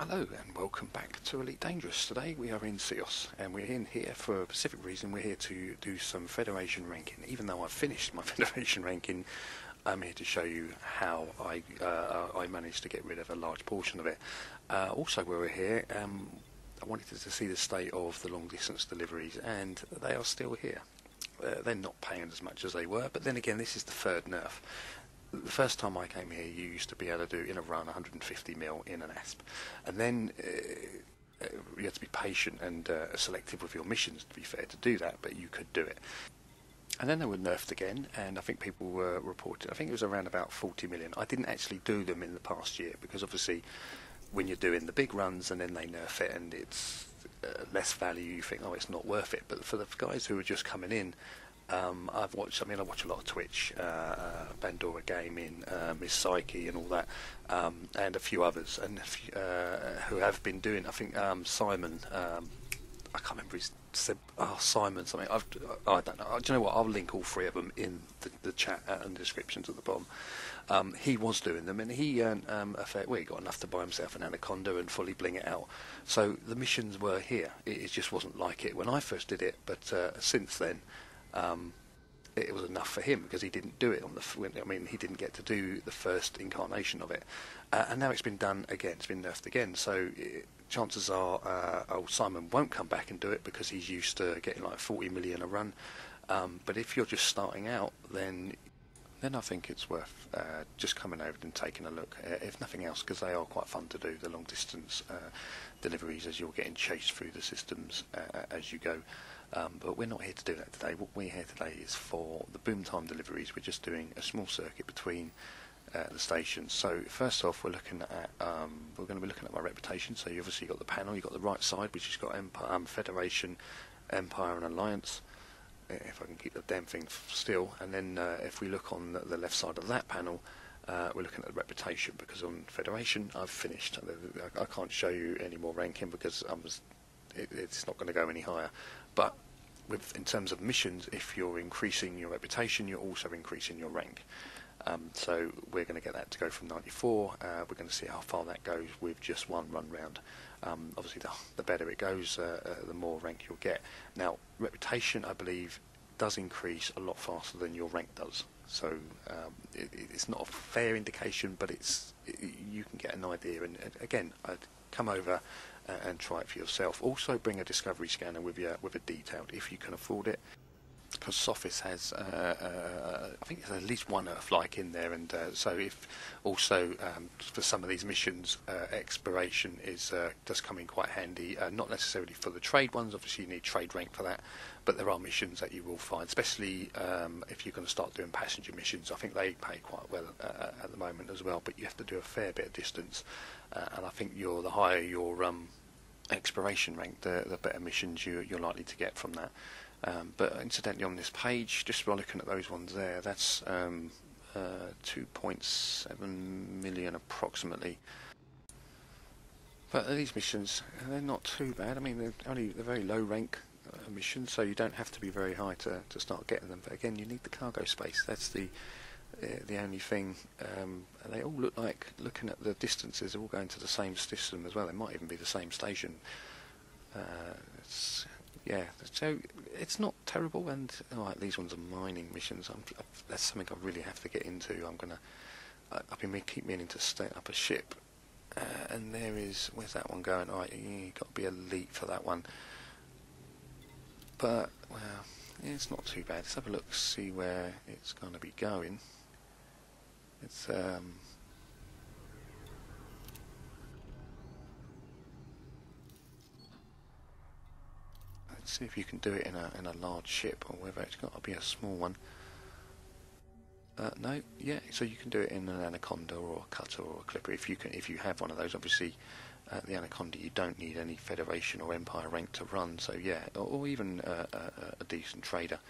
Hello and welcome back to Elite Dangerous. Today we are in Seos and we're in here for a specific reason. We're here to do some Federation ranking. Even though I've finished my Federation ranking, I'm here to show you how I managed to get rid of a large portion of it. Also while we're here, I wanted to see the state of the long distance deliveries, and they are still here. They're not paying as much as they were, but then again this is the third nerf. The first time I came here, you used to be able to do in a run 150 mil in an ASP, and then you had to be patient and selective with your missions, to be fair, to do that, but you could do it. And then they were nerfed again, and I think people were reporting, I think it was around about 40 million. I didn't actually do them in the past year, because obviously when you're doing the big runs and then they nerf it and it's less value, you think, oh, it's not worth it. But for the guys who are just coming in, I watch a lot of Twitch, BandoraGaming, MissPsyche and all that, and a few others, and who have been doing, I think Simon, I can't remember his, Simon something, I don't know, do you know what, I'll link all three of them in the chat and the descriptions at the bottom. He was doing them, and he earned he got enough to buy himself an anaconda and fully bling it out. So the missions were here. It just wasn't like it when I first did it, but since then it was enough for him, because he didn't do it on he didn't get to do the first incarnation of it, and now it's been done again. It's been nerfed again, so chances are old Simon won't come back and do it, because he's used to getting like 40 million a run. But if you're just starting out, then I think it's worth just coming over and taking a look, if nothing else, because they are quite fun to do, the long distance deliveries, as you're getting chased through the systems as you go. But we're not here to do that today. What we're here today is for the boom time deliveries. We're just doing a small circuit between the stations. So first off, we're looking at we're going to be looking at my reputation. So you obviously got the panel. You've got the right side, which has got Empire, Federation, Empire, and Alliance. If I can keep the damn thing still. And then if we look on the left side of that panel, we're looking at the reputation, because on Federation I've finished. I can't show you any more ranking because it's not going to go any higher. But in terms of missions, if you're increasing your reputation, you're also increasing your rank. So we're going to get that to go from 94. We're going to see how far that goes with just one run round. Obviously, the better it goes, the more rank you'll get. Now, reputation, I believe, does increase a lot faster than your rank does. So it's not a fair indication, but you can get an idea. And again, I'd come over and try it for yourself. Also, bring a discovery scanner with you, with a detailed, if you can afford it, because Sophis has I think there's at least one Earth-like in there, and so if also for some of these missions, exploration does come in quite handy. Not necessarily for the trade ones, obviously you need trade rank for that, but there are missions that you will find, especially if you're going to start doing passenger missions. I think they pay quite well at the moment as well, but you have to do a fair bit of distance, and I think the higher your exploration rank, the better missions you're likely to get from that. But incidentally, on this page, just by looking at those ones there, that's 2.7 million approximately. But these missions, they're not too bad. I mean, they're very low rank missions, so you don't have to be very high to start getting them. But again, you need the cargo space. That's the only thing. They all look like, looking at the distances, they're all going to the same system as well. They might even be the same station. Yeah, so it's not terrible, and these ones are mining missions. That's something I really have to get into. Keep meaning to state up a ship, and where's that one going? Alright, you've got to be elite for that one. But well, it's not too bad. Let's have a look, see where it's going to be going. It's see if you can do it in a large ship, or whether it's got to be a small one. No, yeah. So you can do it in an anaconda or a cutter or a clipper if you have one of those. Obviously, the anaconda, you don't need any Federation or Empire rank to run. So yeah, or even a decent trader.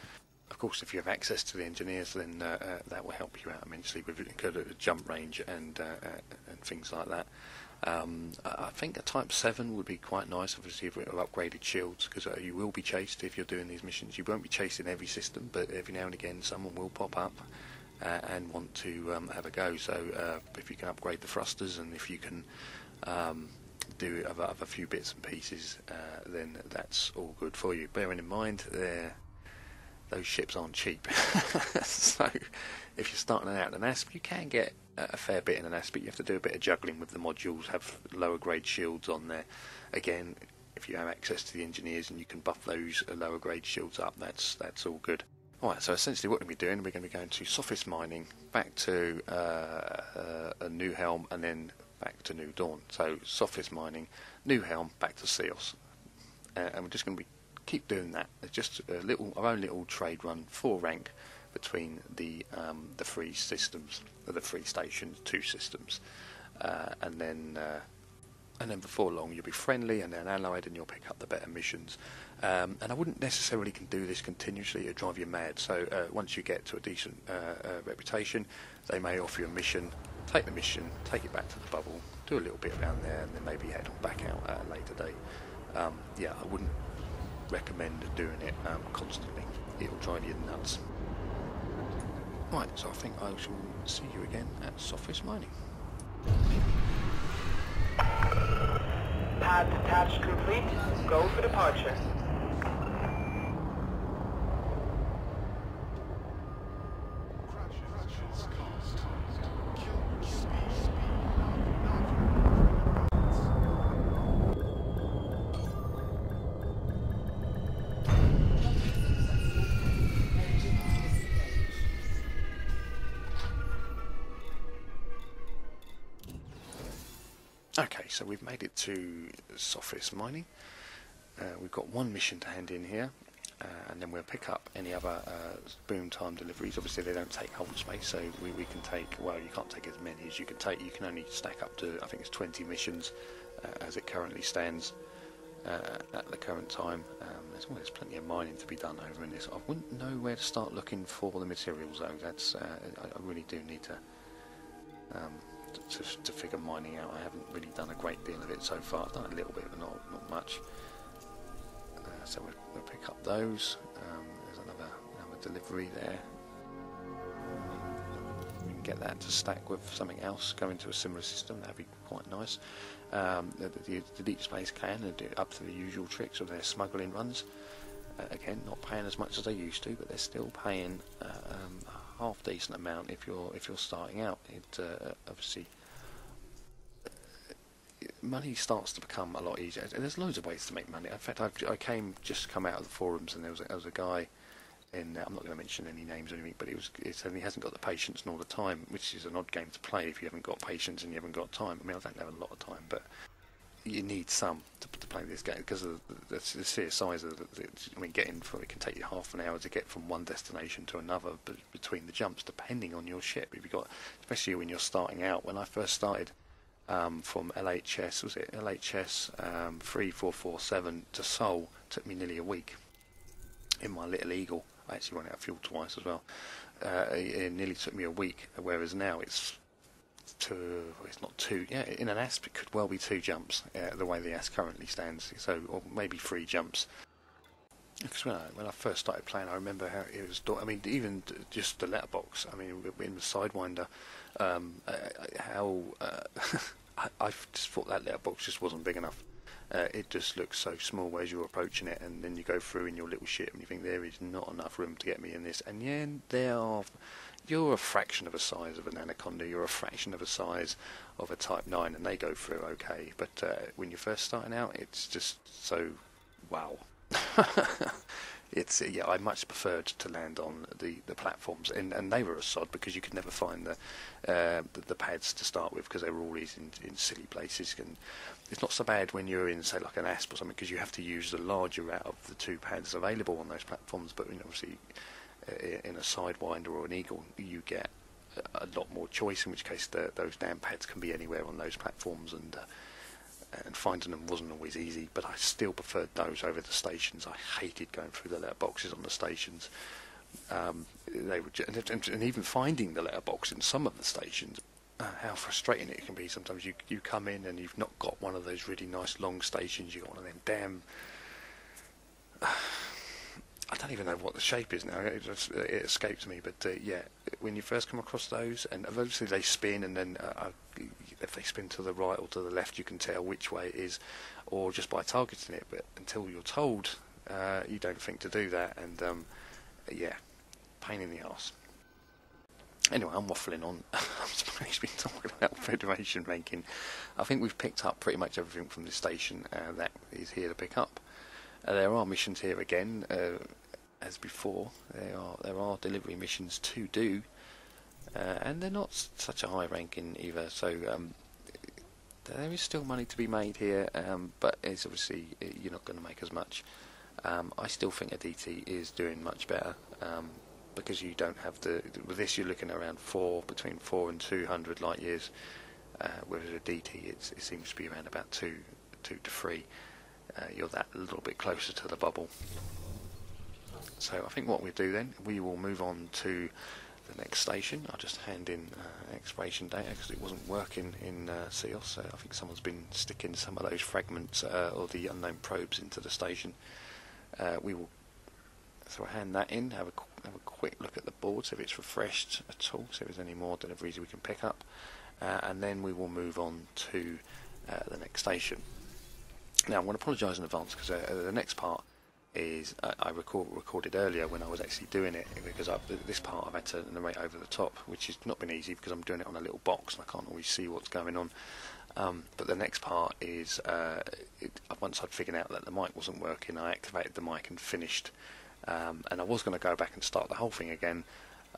Of course, if you have access to the engineers, then that will help you out immensely with good jump range and things like that. I think a Type 7 would be quite nice, obviously, with upgraded shields, because you will be chased if you're doing these missions. You won't be chased in every system, but every now and again someone will pop up and want to have a go. So if you can upgrade the thrusters, and if you can do other few bits and pieces, then that's all good for you. Bearing in mind, those ships aren't cheap. So if you're starting out in an ASP, you can get a fair bit in an ASP, but you have to do a bit of juggling with the modules, have lower grade shields on there. Again, if you have access to the engineers and you can buff those lower grade shields up, that's all good. Alright, so essentially what we're going to be doing, we're going to be going to Sophist Mining, back to a New Helm, and then back to New Dawn. So Sophist Mining, New Helm, back to Seos. And we're just going to keep doing that. It's just our own little trade run for rank between the 3 systems, the 3 stations, 2 systems. And then before long you'll be friendly and then allied, and you'll pick up the better missions. And I wouldn't necessarily do this continuously, it'd drive you mad. So once you get to a decent reputation, they may offer you a mission, take the mission, take it back to the bubble, do a little bit around there, and then maybe head on back out at a later date. Yeah, I wouldn't recommend doing it constantly, it'll drive you nuts. Right, so I think I shall see you again at Sophist Mining. Pad detached complete. Go for departure. Okay, so we've made it to Sophist Mining. We've got 1 mission to hand in here, and then we'll pick up any other boom time deliveries. Obviously they don't take hold space, so we can take, well, you can't take as many as you can take. You can only stack up to, I think it's 20 missions as it currently stands at the current time. There's plenty of mining to be done over in this. I wouldn't know where to start looking for the materials though. That's I really do need to figure mining out. I haven't really done a great deal of it so far. I've done a little bit, but not much. So we'll pick up those. There's another delivery there. We can get that to stack with something else, go into a similar system. That'd be quite nice. The deep space can do up to the usual tricks of their smuggling runs. Again, not paying as much as they used to, but they're still paying half decent amount if you're starting out. It obviously money starts to become a lot easier. There's loads of ways to make money. In fact, I just come out of the forums, and there was a guy in I'm not going to mention any names or anything, but he said he hasn't got the patience nor the time, which is an odd game to play if you haven't got patience and you haven't got time. I mean, I don't have a lot of time, but you need some to play this game because of the sheer size of I mean, it can take you half an hour to get from one destination to another between the jumps, depending on your ship. If you got, especially when you're starting out. When I first started from LHS 3447 to Seoul, took me nearly a week in my little Eagle. I actually ran out of fuel twice as well. It nearly took me a week, whereas now it's not 2. Yeah, in an ASP it could well be 2 jumps, the way the ASP currently stands. So, or maybe 3 jumps. Because when I first started playing, I remember how it was. I mean, even just the letterbox. I mean, in the Sidewinder, I just thought that letterbox just wasn't big enough. It just looks so small as you're approaching it, and then you go through in your little ship and you think there is not enough room to get me in this. And yeah, you're a fraction of the size of an Anaconda, you're a fraction of the size of a Type 9, and they go through okay. But when you're first starting out, it's just so wow. I much preferred to land on the platforms, and they were a sod because you could never find the pads to start with because they were always in silly places. And it's not so bad when you're in, say, like an ASP or something, because you have to use the larger out of the 2 pads available on those platforms. But obviously in a Sidewinder or an Eagle you get a lot more choice, in which case those damn pads can be anywhere on those platforms, and finding them wasn't always easy, but I still preferred those over the stations. I hated going through the letterboxes on the stations. They were and even finding the letterbox in some of the stations, how frustrating it can be. Sometimes you come in and you've not got one of those really nice long stations. You've got one of them damn... I don't even know what the shape is now. It escapes me, but yeah, when you first come across those, and obviously they spin, and then if they spin to the right or to the left, you can tell which way it is, or just by targeting it. But until you're told, you don't think to do that, and yeah, pain in the arse. Anyway, I'm waffling on. I'm supposed to be talking about Federation ranking. I think we've picked up pretty much everything from the station that is here to pick up. There are missions here again, as before. There are delivery missions to do, and they're not such a high ranking either. So there is still money to be made here, but it's obviously you're not going to make as much. I still think a DT is doing much better. Because you don't have with this you're looking at around between 4 and 200 light years, whereas a DT it seems to be around about 2 to 3. You're that a little bit closer to the bubble. So I think what we'll do then, we will move on to the next station. I'll just hand in expiration data because it wasn't working in SEOS, so I think someone's been sticking some of those fragments or the unknown probes into the station. We will So I hand that in, have a quick look at the board, see if it's refreshed at all, see if there's any more deliveries we can pick up, and then we will move on to the next station. Now I'm going to apologise in advance because the next part is I recorded earlier when I was actually doing it, because this part I've had to narrate over the top, which has not been easy because I'm doing it on a little box and I can't always see what's going on. But the next part is once I'd figured out that the mic wasn't working, I activated the mic and finished. And I was going to go back and start the whole thing again,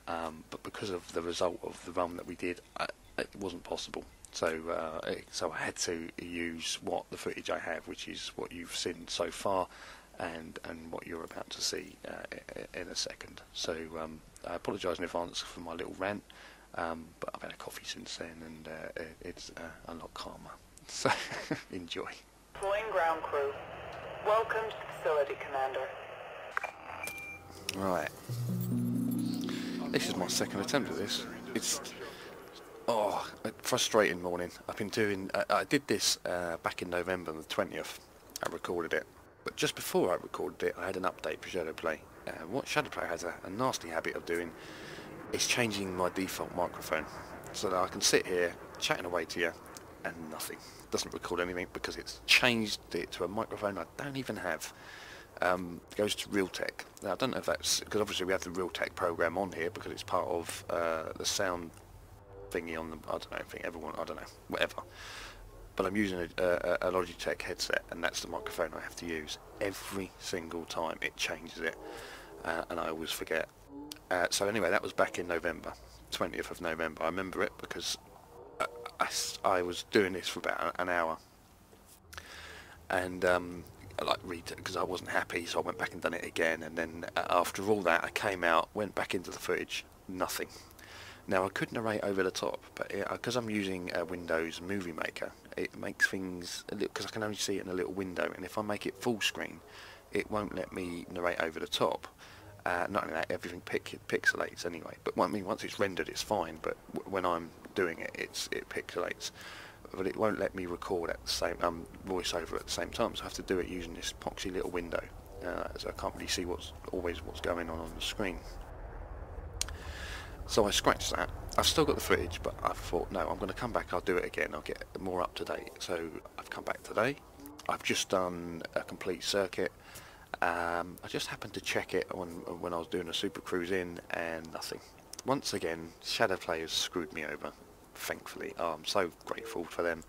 but because of the result of the run that we did, it wasn't possible. So I had to use the footage I have, which is what you've seen so far, and what you're about to see in a second. So I apologise in advance for my little rant, but I've had a coffee since then, and it's a lot calmer. So enjoy. Deploying ground crew. Welcome to facility, Commander. Right, this is my second attempt at this. It's a frustrating morning. I've been doing. I did this back in November the 20th. I recorded it, but just before I recorded it, I had an update for Shadowplay. What Shadowplay has a nasty habit of doing is changing my default microphone, so that I can sit here chatting away to you, and nothing doesn't record anything because it's changed it to a microphone I don't even have. Goes to Realtek. Now I don't know if that's because obviously we have the Realtek program on here because it's part of the sound thingy on the I don't know, whatever. But I'm using a Logitech headset, and that's the microphone I have to use every single time. It changes it, and I always forget. So anyway, that was back in November, 20th of November. I remember it because I was doing this for about an hour, and because I wasn't happy, so I went back and done it again, and then after all that I came out, went back into the footage, nothing. Now I could narrate over the top, but because I'm using Windows Movie Maker, it makes things because I can only see it in a little window, and if I make it full screen it won't let me narrate over the top. Not only that, everything pixelates anyway, but once it's rendered it's fine, but when I'm doing it, it pixelates. But it won't let me record at the same voiceover at the same time, so I have to do it using this poxy little window, so I can't really see what's going on the screen. So I scratched that. I've still got the footage, but I thought, no, I'm going to come back, I'll do it again, I'll get more up to date. So I've come back today. I've just done a complete circuit. I just happened to check it when I was doing a super cruise in, and nothing. Once again, Shadowplay has screwed me over. Thankfully, I'm so grateful for them.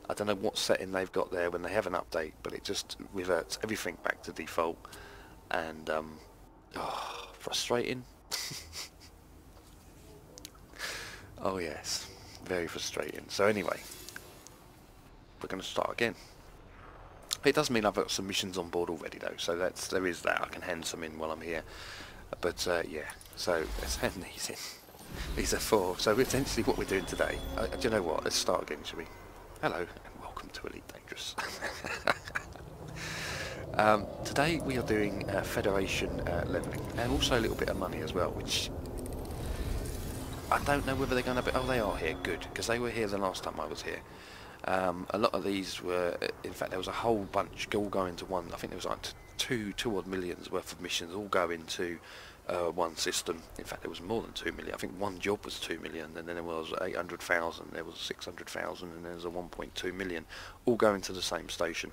I don't know what setting they've got there when they have an update, but it just reverts everything back to default, and frustrating. Oh yes, very frustrating. So anyway, we're going to start again. It does mean I've got some missions on board already though, so there is that. I can hand some in while I'm here, but yeah, so let's hand these in. These are 4. So essentially what we're doing today, do you know what, let's start again, shall we? Hello and welcome to Elite Dangerous. Today we are doing Federation levelling, and also a little bit of money as well, which I don't know whether they're going to be. Oh, they are here, good, because they were here the last time I was here. A lot of these were, in fact there was a whole bunch all going to one. I think there was like two odd millions worth of missions all going to one system. In fact, there was more than 2 million. I think one job was 2 million, and then there was 800,000, there was 600,000, and there was a 1.2 million, all going to the same station.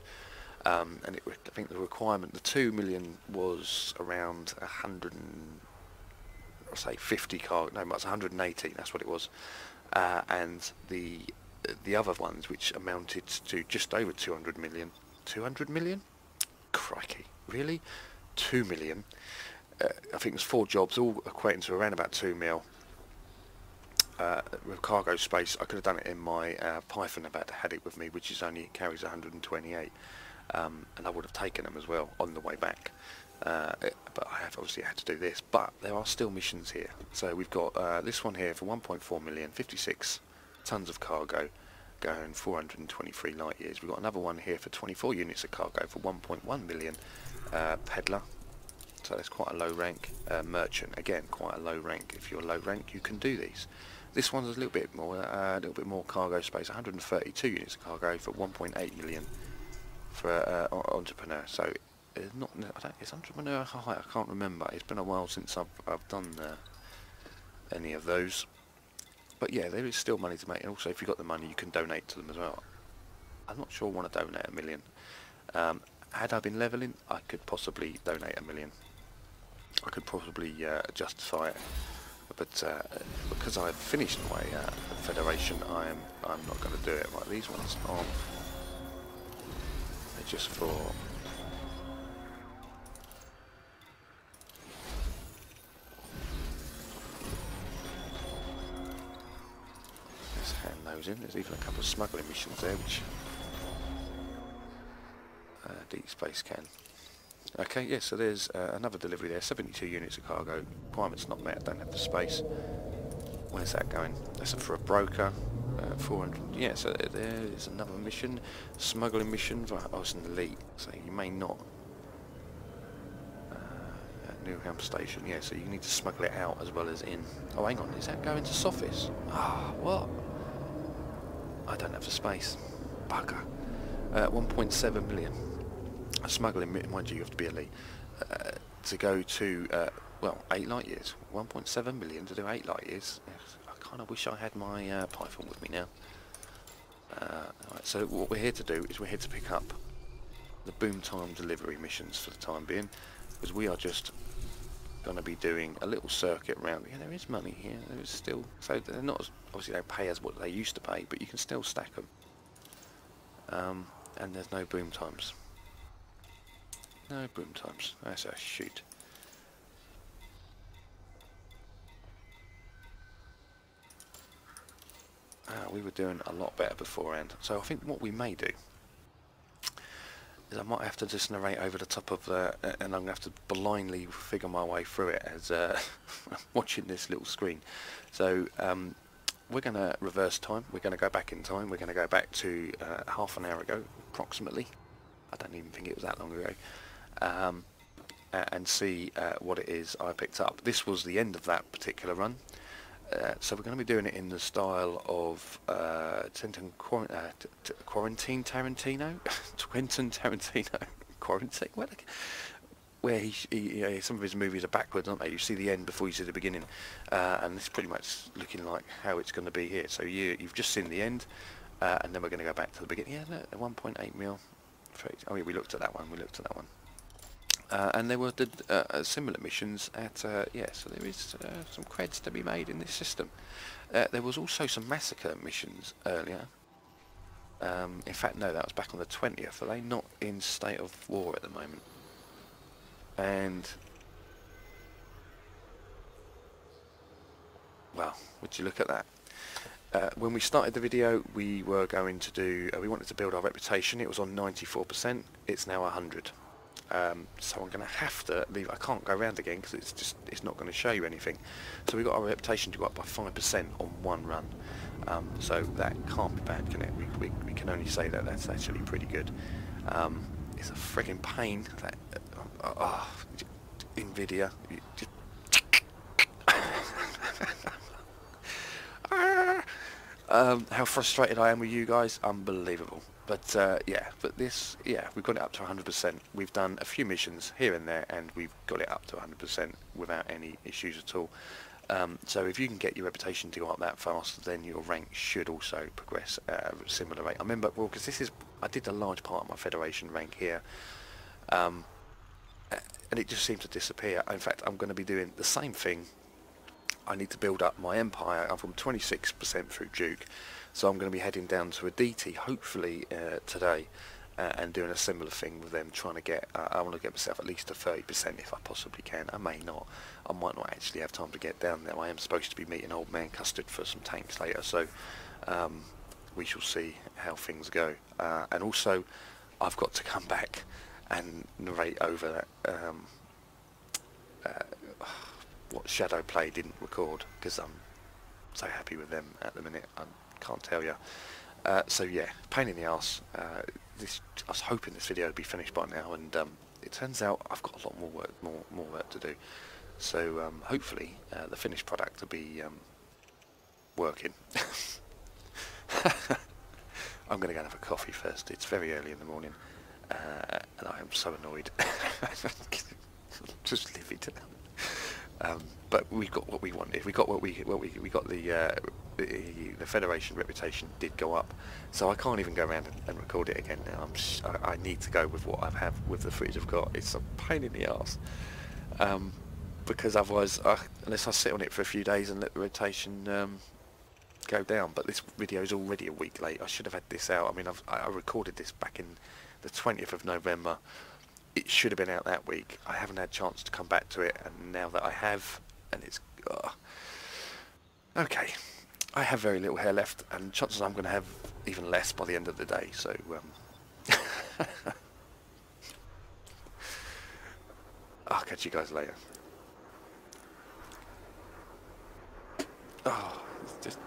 And I think the requirement, the 2 million was around 150 car. No, it's 180. That's what it was. And the other ones, which amounted to just over 200 million. 200 million? Crikey, really? 2 million. I think there's 4 jobs, all equating to around about 2 mil. With cargo space, I could have done it in my Python. About had it with me, which is only carries 128, and I would have taken them as well on the way back. But I have obviously had to do this. But there are still missions here. So we've got this one here for 1.4 million, 56 tons of cargo, going 423 light years. We've got another one here for 24 units of cargo for 1.1 million, peddler. So that's quite a low rank. Merchant, again, quite a low rank. If you're low rank, you can do these. This one's a little bit more cargo space. 132 units of cargo for 1.8 million for entrepreneur. So it's not. Is entrepreneur high? I can't remember. It's been a while since I've done any of those. But yeah, there is still money to make. And also, if you've got the money, you can donate to them as well. I'm not sure I want to donate 1 million. Had I been leveling, I could possibly donate 1 million. I could probably justify it, but because I've finished my Federation, I'm not going to do it. Right, these ones aren't. They're just for. Let's hand those in. There's even a couple of smuggling missions there, which Deep Space can. Okay, yeah, so there's another delivery there, 72 units of cargo, requirements not met, don't have the space. Where's that going? That's for a broker, 400, yeah, so there is another mission, smuggling mission for, oh, it's an elite, so you may not, at Newham Station, yeah, so you need to smuggle it out as well as in. Oh, hang on, is that going to Sophis? Ah, what? I don't have the space, bugger. 1.7 million. Smuggling, mind you, you have to be elite to go to well, 8 light years. 1.7 million to do 8 light years. I kind of wish I had my Python with me now. Right, so what we're here to do is we're here to pick up the boom time delivery missions for the time being, because we are just going to be doing a little circuit around. Yeah, there is money here. There is still, so they're not obviously they pay as what they used to pay, but you can still stack them. And there's no boom times. No boom times. That's a shoot. We were doing a lot better beforehand. So I think what we may do is I might have to just narrate over the top of the, and I'm going to have to blindly figure my way through it as watching this little screen. So we're going to reverse time. We're going to go back in time. We're going to go back to half an hour ago, approximately. I don't even think it was that long ago. And see what it is I picked up. This was the end of that particular run. So we're going to be doing it in the style of Quarantine Tarantino? Quentin Tarantino? Quarantine? Where he some of his movies are backwards, aren't they? You see the end before you see the beginning. And this is pretty much looking like how it's going to be here. So you've just seen the end, and then we're going to go back to the beginning. Yeah, look, 1.8 mil. Oh yeah, we looked at that one. And there were similar missions at, yeah, so there is some creds to be made in this system. There was also some massacre missions earlier. In fact, no, that was back on the 20th. Are they not in state of war at the moment? And, well, would you look at that? When we started the video, we were going to do, we wanted to build our reputation. It was on 94%. It's now 100. So I'm going to have to leave. I can't go around again because it's not going to show you anything. So we've got our reputation to go up by 5% on one run. So that can't be bad, can it? We can only say that that's actually pretty good. It's a frigging pain that Nvidia. How frustrated I am with you guys, unbelievable. But yeah, but this, yeah, we've got it up to 100%. We've done a few missions here and there, and we've got it up to 100% without any issues at all. So if you can get your reputation to go up that fast, then your rank should also progress at a similar rate. I remember, well, because I did a large part of my Federation rank here, and it just seemed to disappear. In fact, I'm going to be doing the same thing. I need to build up my Empire. I'm from 26% through Duke, so I'm going to be heading down to a DT, hopefully today, and doing a similar thing with them, trying to get, I want to get myself at least to 30% if I possibly can. I may not. I might not actually have time to get down there. I am supposed to be meeting Old Man Custard for some tanks later, so we shall see how things go. And also, I've got to come back and narrate over that, what Shadow Play didn't record, because I'm so happy with them at the minute, I can't tell you. So yeah, pain in the arse. I was hoping this video would be finished by now, and it turns out I've got a lot more work to do. So hopefully the finished product will be working. I'm going to go and have a coffee first. It's very early in the morning, and I am so annoyed. Just livid. But we got what we wanted. We got we got the Federation reputation did go up, so I can't even go around and record it again now. I need to go with what I have with the footage I've got. It's a pain in the arse, because otherwise, unless I sit on it for a few days and let the rotation go down. But this video is already a week late. I should have had this out. I mean, I recorded this back in the 20th of November. It should have been out that week. I haven't had a chance to come back to it, and now that I have, and it's... Okay, I have very little hair left, and chances are I'm going to have even less by the end of the day, so... I'll catch you guys later. Oh, it's just...